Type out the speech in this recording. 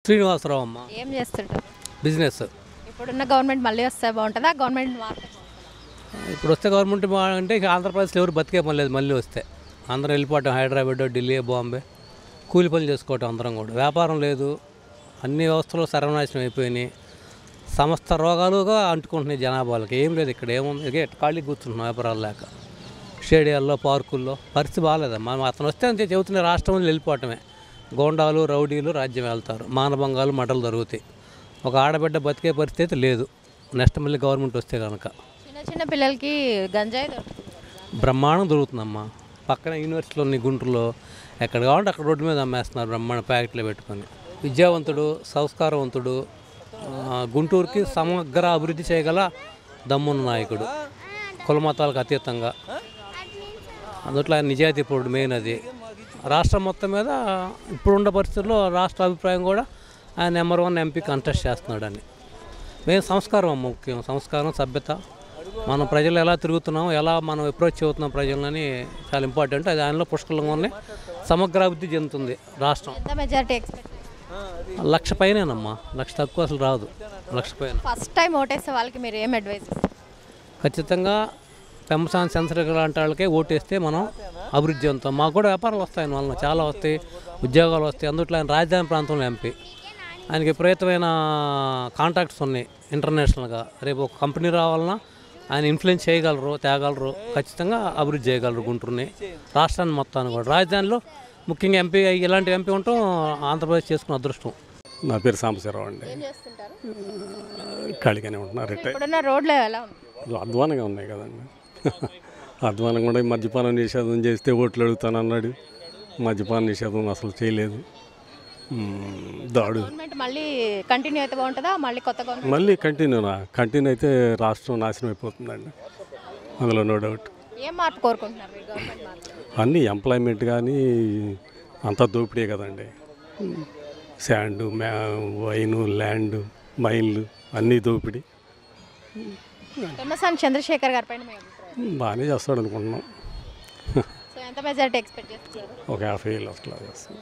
శ్రీనివాసరావు అమ్మ. ఏం చేస్తుంటారు? బిజినెస్. ఇప్పుడున్న గవర్నమెంట్ మళ్ళీ వస్తే బాగుంటుందా? గవర్నమెంట్ మారితే బాగుంటుందా? ఇప్పుడు వస్తే గవర్నమెంట్ అంటే ఇక ఆంధ్రప్రదేశ్లో ఎవరు బతికే పని లేదు. మళ్ళీ వస్తే అందరం వెళ్ళిపోవటం, హైదరాబాద్, ఢిల్లీ, బాంబే కూలి పనులు చేసుకోవటం. అందరం కూడా వ్యాపారం లేదు, అన్ని వ్యవస్థలు సర్వనాశనం అయిపోయినాయి. సమస్త రోగాలుగా అంటుకుంటున్నాయి జనాభాలకి. ఏం లేదు ఇక్కడ, ఏముంది ఇక ఖాళీ కూర్చుంటున్నాం వ్యాపారాలు లేక. స్టేడియాల్లో, పార్కుల్లో పరిస్థితి బాగాలేదమ్మా. అతను వస్తే అంతే చెబుతున్న రాష్ట్రంలో వెళ్ళిపోవటమే. గోండాలు, రౌడీలు రాజ్యం వెళ్తారు, మానభంగాలు, మటలు జరుగుతాయి. ఒక ఆడబిడ్డ బతికే పరిస్థితి లేదు నెక్స్ట్ మళ్ళీ గవర్నమెంట్ వస్తే కనుక. చిన్న చిన్న పిల్లలకి గంజాయి దొరుకుతుంది. బ్రహ్మాండం దొరుకుతుందమ్మా. పక్కన యూనివర్సిటీలో ఉన్నాయి గుంటూరులో, ఎక్కడ కావాలంటే అక్కడ రోడ్డు మీద అమ్మేస్తున్నారు బ్రహ్మాండ ప్యాకెట్లో పెట్టుకొని. విద్యావంతుడు, సంస్కారవంతుడు, గుంటూరుకి సమగ్ర అభివృద్ధి చేయగల దమ్మున్న నాయకుడు, కులమతాలకు అతీతంగా. అందుట్లో ఆయన నిజాయితీపరుడు మెయిన్. అది రాష్ట్రం మొత్తం మీద ఇప్పుడున్న పరిస్థితుల్లో రాష్ట్ర అభిప్రాయం కూడా ఆయన నెంబర్ 1 ఎంపీ కంటెస్ట్ చేస్తున్నాడని. మెయిన్ సంస్కారం ముఖ్యం. సంస్కారం, సభ్యత. మనం ప్రజలు ఎలా తిరుగుతున్నాం, ఎలా మనం అప్రోచ్ అవుతున్నాం ప్రజలని చాలా ఇంపార్టెంట్. అది ఆయనలో పుష్కలంగా ఉన్నాయి. సమగ్ర అభివృద్ధి చెందుతుంది రాష్ట్రం. ఎంత మెజారిటీ ఎక్స్పెక్ట్? 1,00,000 పైనేనమ్మా. 1,00,000 తక్కువ అసలు రాదు. 1,00,000 పైన. ఫస్ట్ టైం ఓటేసే వాళ్ళకి మీరు ఏం అడ్వైస్ ఇస్తారు? ఖచ్చితంగా పెంపసాని చంద్రశేఖర్ లాంటి వాళ్ళకే ఓటేస్తే మనం అభివృద్ధి చెందుతాం. మాకు కూడా వ్యాపారాలు వస్తాయి, ఆయన వలన చాలా వస్తాయి, ఉద్యోగాలు వస్తాయి. అందుట్లో ఆయన రాజధాని ప్రాంతంలో ఎంపీ. ఆయనకి విపరీతమైన కాంటాక్ట్స్ ఉన్నాయి ఇంటర్నేషనల్గా. రేపు ఒక కంపెనీ రావాలన్నా ఆయన ఇన్ఫ్లుయెన్స్ చేయగలరు, తేగలరు. ఖచ్చితంగా అభివృద్ధి చేయగలరు గుంటూరుని, రాష్ట్రాన్ని మొత్తాన్ని కూడా. రాజధానిలో ముఖ్యంగా ఎంపీ, ఇలాంటి ఎంపీ ఉండటం ఆంధ్రప్రదేశ్ చేసుకున్న అదృష్టం. నా పేరు సాంబశివరావు అండి. ఏం చేస్తుంటారు? ఖాళీగానే ఉంటున్నారు. ఇప్పుడున్న రోడ్లు ఎలా ఉంది? అధ్వానంగా ఉన్నాయి కదండి. అధ్వానంగా కూడా మద్యపానం నిషేధం చేస్తే ఓట్లు అడుగుతానన్నాడు. మద్యపాన నిషేధం అసలు చేయలేదు. దాడు గవర్నమెంట్ మళ్ళీ కంటిన్యూ అయితే బాగుంటుందా? మళ్ళీ కొత్త గవర్నమెంట్ మళ్ళీ కంటిన్యూ అయితే రాష్ట్రం నాశనం అయిపోతుందండి, అందులో నో డౌట్. ఏం మార్పు కోరుకుంటున్నారు మీరు గవర్నమెంట్ మార్పు? అన్నీ ఎంప్లాయ్మెంట్ కానీ అంతా దోపిడే కదండి. శాండు, వైను, ల్యాండ్, మైన్లు అన్నీ దోపిడీ. పెమ్మసాని చంద్రశేఖర్ గారి పైన మీ అభిప్రాయం? బాగానే చేస్తాడు అనుకుంటున్నాం. సో ఎంత మెజారిటీ ఎక్స్పెక్ట్ చేస్తున్నారు? ఒక 50,000 అట్లా చేస్తాం.